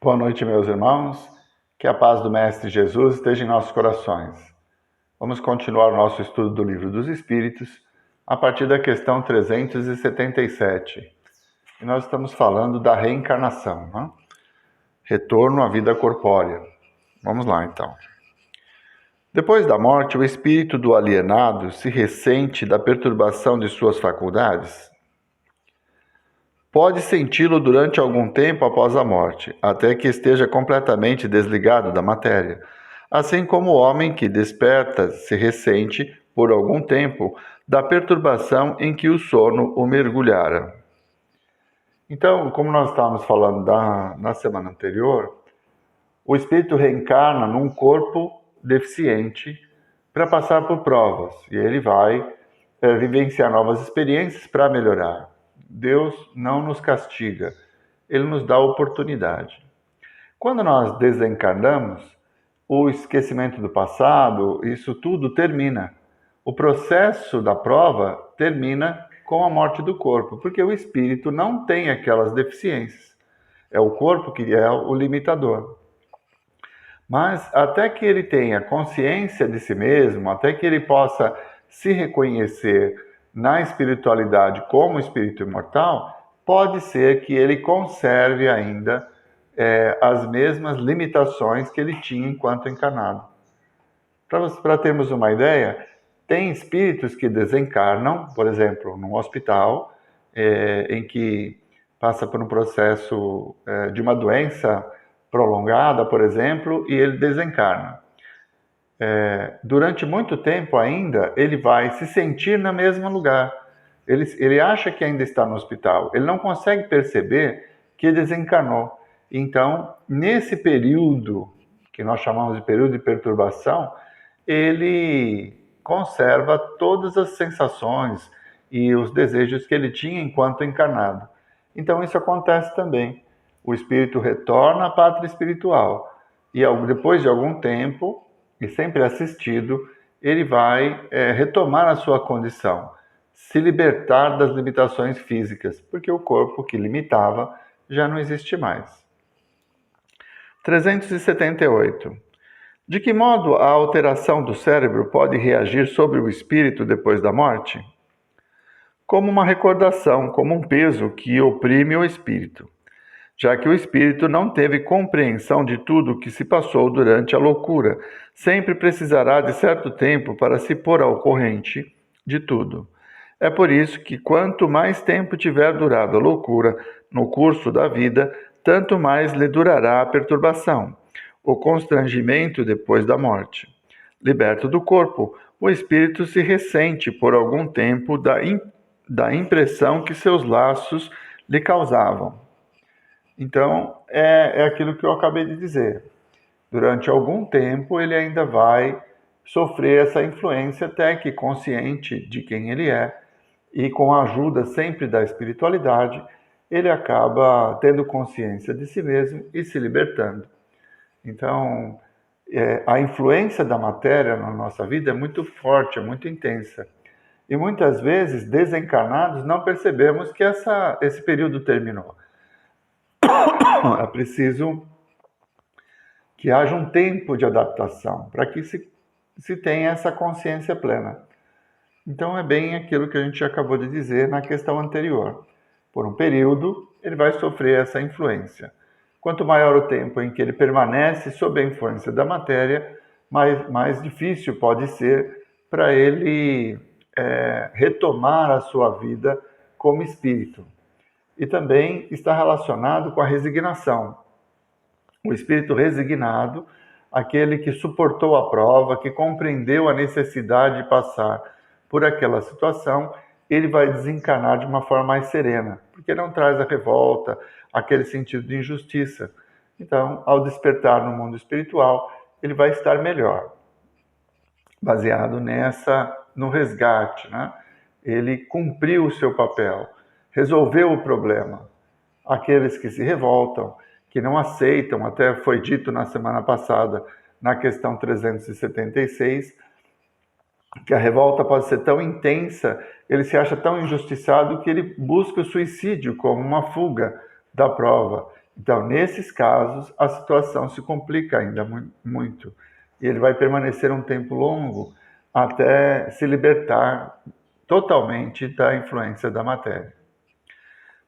Boa noite, meus irmãos. Que a paz do Mestre Jesus esteja em nossos corações. Vamos continuar o nosso estudo do Livro dos Espíritos a partir da questão 377. E nós estamos falando da reencarnação, né? Retorno à vida corpórea. Vamos lá, então. Depois da morte, o espírito do alienado se ressente da perturbação de suas faculdades? Pode senti-lo durante algum tempo após a morte, até que esteja completamente desligado da matéria, assim como o homem que desperta se ressente, por algum tempo, da perturbação em que o sono o mergulhara. Então, como nós estávamos falando na semana anterior, o espírito reencarna num corpo deficiente para passar por provas, e ele vai vivenciar novas experiências para melhorar. Deus não nos castiga, Ele nos dá oportunidade. Quando nós desencarnamos, o esquecimento do passado, isso tudo termina. O processo da prova termina com a morte do corpo, porque o espírito não tem aquelas deficiências. É o corpo que é o limitador. Mas até que ele tenha consciência de si mesmo, até que ele possa se reconhecer na espiritualidade como espírito imortal, pode ser que ele conserve ainda as mesmas limitações que ele tinha enquanto encarnado. Para termos uma ideia, tem espíritos que desencarnam, por exemplo, num hospital, em que passa por um processo de uma doença prolongada, por exemplo, e ele desencarna. Durante muito tempo ainda, ele vai se sentir no mesmo lugar. Ele acha que ainda está no hospital. Ele não consegue perceber que desencarnou. Então, nesse período, que nós chamamos de período de perturbação, ele conserva todas as sensações e os desejos que ele tinha enquanto encarnado. Então, isso acontece também. O espírito retorna à pátria espiritual e depois de algum tempo, e sempre assistido, ele vai retomar a sua condição, se libertar das limitações físicas, porque o corpo que limitava já não existe mais. 378. De que modo a alteração do cérebro pode reagir sobre o espírito depois da morte? Como uma recordação, como um peso que oprime o espírito, já que o espírito não teve compreensão de tudo o que se passou durante a loucura, sempre precisará de certo tempo para se pôr ao corrente de tudo. É por isso que quanto mais tempo tiver durado a loucura no curso da vida, tanto mais lhe durará a perturbação, o constrangimento depois da morte. Liberto do corpo, o espírito se ressente por algum tempo da impressão que seus laços lhe causavam. Então, é aquilo que eu acabei de dizer. Durante algum tempo, ele ainda vai sofrer essa influência até que, consciente de quem ele é, e com a ajuda sempre da espiritualidade, ele acaba tendo consciência de si mesmo e se libertando. Então, a influência da matéria na nossa vida é muito forte, é muito intensa. E muitas vezes, desencarnados, não percebemos que esse período terminou. É preciso que haja um tempo de adaptação para que se tenha essa consciência plena. Então é bem aquilo que a gente acabou de dizer na questão anterior. Por um período, ele vai sofrer essa influência. Quanto maior o tempo em que ele permanece sob a influência da matéria, mais difícil pode ser para ele retomar a sua vida como espírito. E também está relacionado com a resignação. O espírito resignado, aquele que suportou a prova, que compreendeu a necessidade de passar por aquela situação, ele vai desencarnar de uma forma mais serena, porque não traz a revolta, aquele sentido de injustiça. Então, ao despertar no mundo espiritual, ele vai estar melhor, baseado no resgate, né? Ele cumpriu o seu papel, resolveu o problema. Aqueles que se revoltam, que não aceitam, até foi dito na semana passada, na questão 376, que a revolta pode ser tão intensa, ele se acha tão injustiçado que ele busca o suicídio como uma fuga da prova. Então, nesses casos, a situação se complica ainda muito. E ele vai permanecer um tempo longo até se libertar totalmente da influência da matéria.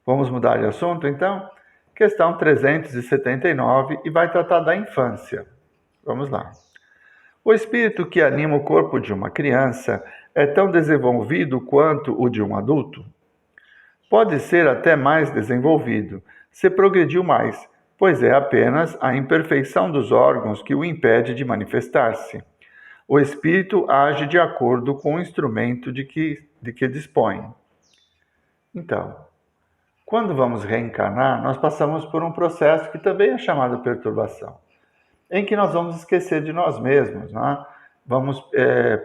Vamos mudar de assunto, então? Questão 379 e vai tratar da infância. Vamos lá. O espírito que anima o corpo de uma criança é tão desenvolvido quanto o de um adulto? Pode ser até mais desenvolvido, se progrediu mais, pois é apenas a imperfeição dos órgãos que o impede de manifestar-se. O espírito age de acordo com o instrumento de que dispõe. Então, quando vamos reencarnar, nós passamos por um processo que também é chamado perturbação, em que nós vamos esquecer de nós mesmos, né? Vamos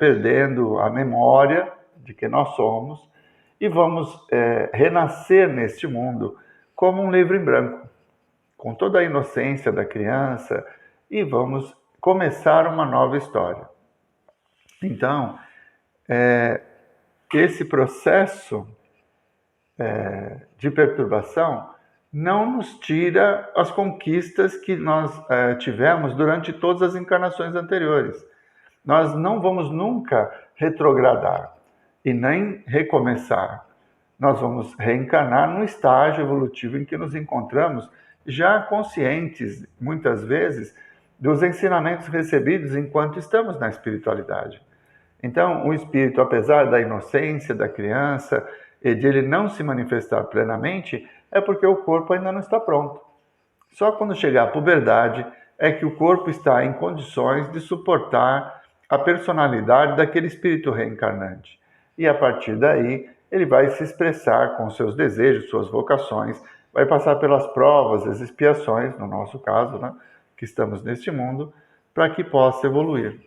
perdendo a memória de que nós somos e vamos renascer neste mundo como um livro em branco, com toda a inocência da criança, e vamos começar uma nova história. Então, esse processo de perturbação não nos tira as conquistas que nós tivemos durante todas as encarnações anteriores. Nós não vamos nunca retrogradar e nem recomeçar. Nós vamos reencarnar no estágio evolutivo em que nos encontramos, já conscientes, muitas vezes, dos ensinamentos recebidos enquanto estamos na espiritualidade. Então, o espírito, apesar da inocência da criança e de ele não se manifestar plenamente, é porque o corpo ainda não está pronto. Só quando chegar à puberdade é que o corpo está em condições de suportar a personalidade daquele espírito reencarnante. E a partir daí, ele vai se expressar com seus desejos, suas vocações, vai passar pelas provas, as expiações, no nosso caso, né, que estamos neste mundo, para que possa evoluir.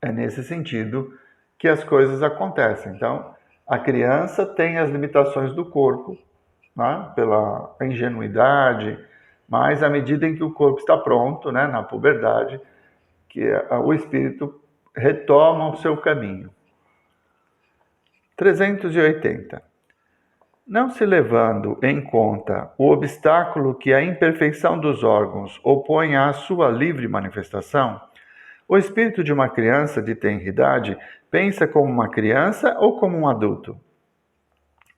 É nesse sentido que as coisas acontecem. Então, a criança tem as limitações do corpo, né, pela ingenuidade, mas à medida em que o corpo está pronto, né, na puberdade, que o espírito retoma o seu caminho. 380. Não se levando em conta o obstáculo que a imperfeição dos órgãos opõe à sua livre manifestação, o espírito de uma criança de tenra idade pensa como uma criança ou como um adulto?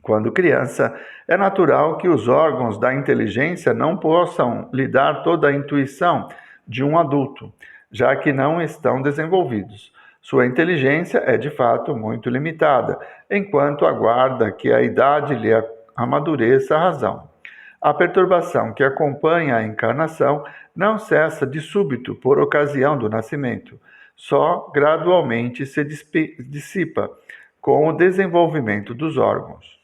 Quando criança, é natural que os órgãos da inteligência não possam lhe dar toda a intuição de um adulto, já que não estão desenvolvidos. Sua inteligência é de fato muito limitada, enquanto aguarda que a idade lhe amadureça a razão. A perturbação que acompanha a encarnação não cessa de súbito por ocasião do nascimento, só gradualmente se dissipa com o desenvolvimento dos órgãos.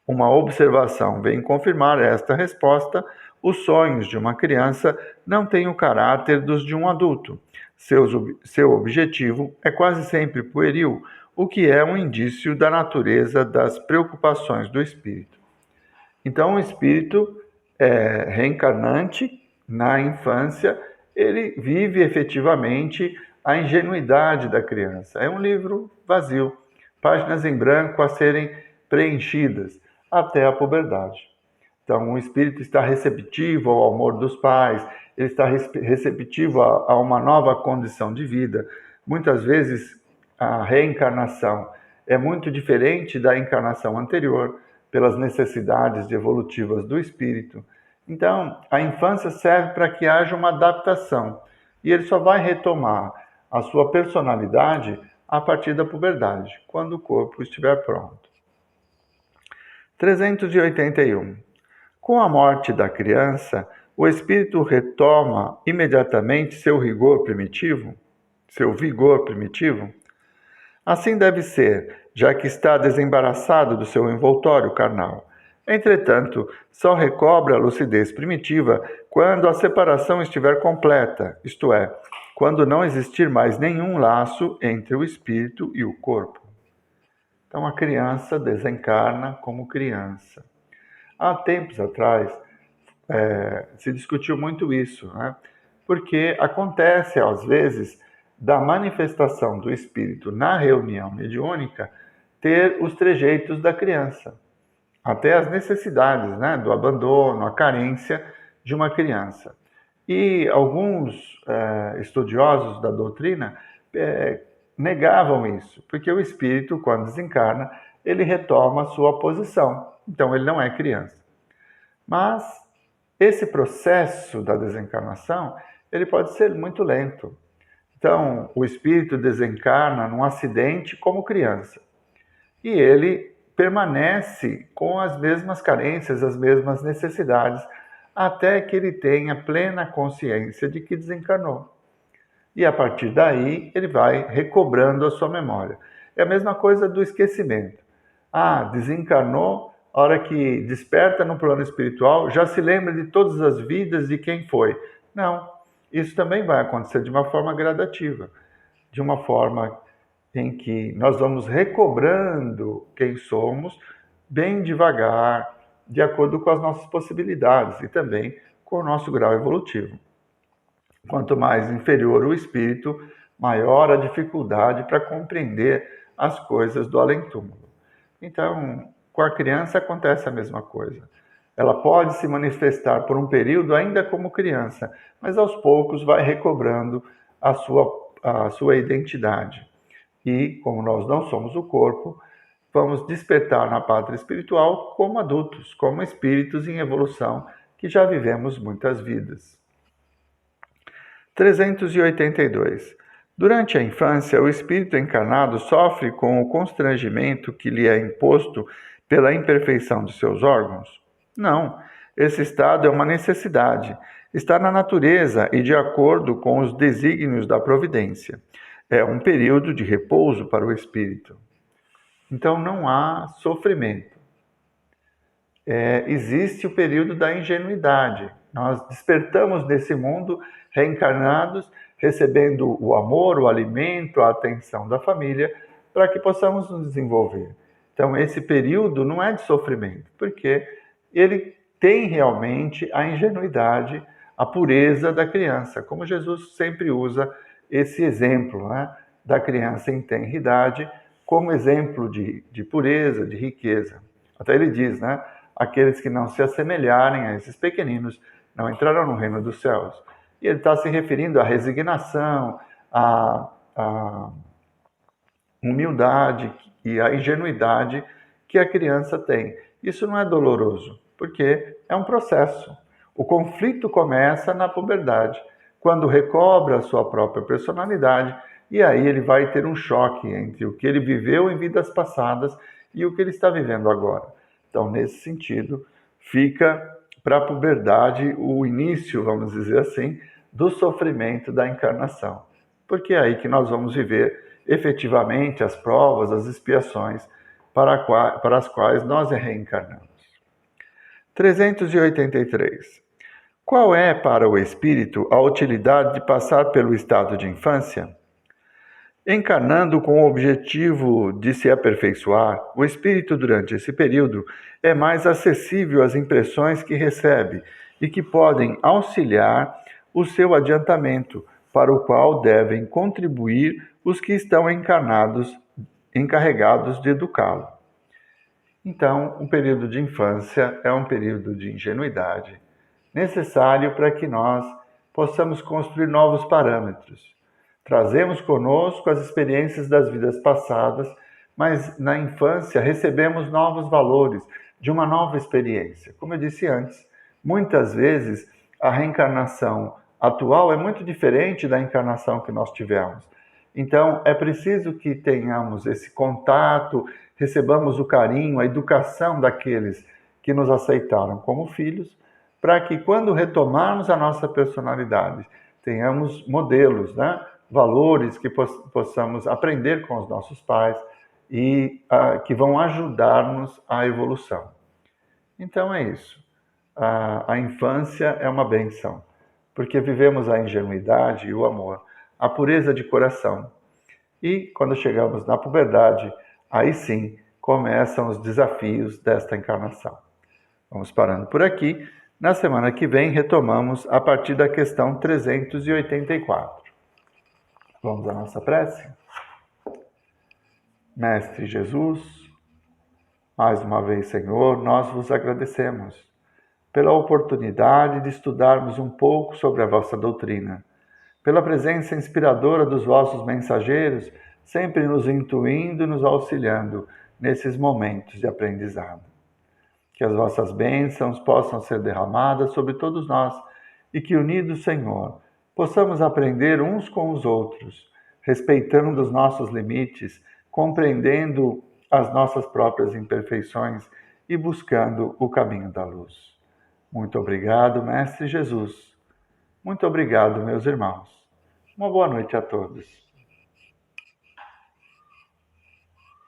Uma observação vem confirmar esta resposta: os sonhos de uma criança não têm o caráter dos de um adulto. Seu objetivo é quase sempre pueril, o que é um indício da natureza das preocupações do espírito. Então, o espírito reencarnante, na infância, ele vive efetivamente a ingenuidade da criança. É um livro vazio, páginas em branco a serem preenchidas até a puberdade. Então, o espírito está receptivo ao amor dos pais, ele está receptivo a uma nova condição de vida. Muitas vezes, a reencarnação é muito diferente da encarnação anterior, pelas necessidades evolutivas do espírito. Então, a infância serve para que haja uma adaptação, e ele só vai retomar a sua personalidade a partir da puberdade, quando o corpo estiver pronto. 381. Com a morte da criança, o espírito retoma imediatamente seu vigor primitivo? Assim deve ser, já que está desembaraçado do seu envoltório carnal. Entretanto, só recobra a lucidez primitiva quando a separação estiver completa, isto é, quando não existir mais nenhum laço entre o espírito e o corpo. Então, a criança desencarna como criança. Há tempos atrás, se discutiu muito isso, né? Porque acontece, às vezes, da manifestação do espírito na reunião mediúnica ter os trejeitos da criança. Até as necessidades, né, do abandono, a carência, de uma criança. E alguns estudiosos da doutrina negavam isso, porque o espírito, quando desencarna, ele retoma a sua posição. Então, ele não é criança. Mas esse processo da desencarnação, ele pode ser muito lento. Então, o espírito desencarna num acidente como criança. E ele permanece com as mesmas carências, as mesmas necessidades, até que ele tenha plena consciência de que desencarnou. E a partir daí, ele vai recobrando a sua memória. É a mesma coisa do esquecimento. Desencarnou, a hora que desperta no plano espiritual, já se lembra de todas as vidas de quem foi. Não, isso também vai acontecer de uma forma gradativa, de uma forma em que nós vamos recobrando quem somos, bem devagar, de acordo com as nossas possibilidades e também com o nosso grau evolutivo. Quanto mais inferior o espírito, maior a dificuldade para compreender as coisas do além-túmulo. Então, com a criança acontece a mesma coisa. Ela pode se manifestar por um período ainda como criança, mas aos poucos vai recobrando a sua identidade. E, como nós não somos o corpo, vamos despertar na pátria espiritual como adultos, como espíritos em evolução que já vivemos muitas vidas. 382. Durante a infância, o espírito encarnado sofre com o constrangimento que lhe é imposto pela imperfeição de seus órgãos? Não. Esse estado é uma necessidade. Está na natureza e de acordo com os desígnios da providência. É um período de repouso para o espírito. Então não há sofrimento. Existe o período da ingenuidade. Nós despertamos nesse mundo reencarnados, recebendo o amor, o alimento, a atenção da família, para que possamos nos desenvolver. Então esse período não é de sofrimento, porque ele tem realmente a ingenuidade, a pureza da criança, como Jesus sempre usa esse exemplo, né, da criança em tenra idade como exemplo de pureza, de riqueza. Até ele diz, né, aqueles que não se assemelharem a esses pequeninos não entrarão no reino dos céus. E ele está se referindo à resignação, à humildade e à ingenuidade que a criança tem. Isso não é doloroso, porque é um processo. O conflito começa na puberdade, quando recobra a sua própria personalidade, e aí ele vai ter um choque entre o que ele viveu em vidas passadas e o que ele está vivendo agora. Então, nesse sentido, fica para a puberdade o início, vamos dizer assim, do sofrimento da encarnação. Porque é aí que nós vamos viver efetivamente as provas, as expiações para as quais nós reencarnamos. 383. Qual é para o espírito a utilidade de passar pelo estado de infância? Encarnando com o objetivo de se aperfeiçoar, o espírito durante esse período é mais acessível às impressões que recebe e que podem auxiliar o seu adiantamento, para o qual devem contribuir os que estão encarregados de educá-lo. Então, o período de infância é um período de ingenuidade, necessário para que nós possamos construir novos parâmetros. Trazemos conosco as experiências das vidas passadas, mas na infância recebemos novos valores de uma nova experiência. Como eu disse antes, muitas vezes a reencarnação atual é muito diferente da encarnação que nós tivemos. Então, é preciso que tenhamos esse contato, recebamos o carinho, a educação daqueles que nos aceitaram como filhos, para que quando retomarmos a nossa personalidade, tenhamos modelos, né? Valores que possamos aprender com os nossos pais e que vão ajudar-nos à evolução. Então é isso. A infância é uma bênção, porque vivemos a ingenuidade e o amor, a pureza de coração. E quando chegamos na puberdade, aí sim começam os desafios desta encarnação. Vamos parando por aqui. Na semana que vem retomamos a partir da questão 384. Vamos à nossa prece? Mestre Jesus, mais uma vez, Senhor, nós vos agradecemos pela oportunidade de estudarmos um pouco sobre a vossa doutrina, pela presença inspiradora dos vossos mensageiros, sempre nos intuindo e nos auxiliando nesses momentos de aprendizado. Que as vossas bênçãos possam ser derramadas sobre todos nós e que, unidos, Senhor, possamos aprender uns com os outros, respeitando os nossos limites, compreendendo as nossas próprias imperfeições e buscando o caminho da luz. Muito obrigado, Mestre Jesus. Muito obrigado, meus irmãos. Uma boa noite a todos.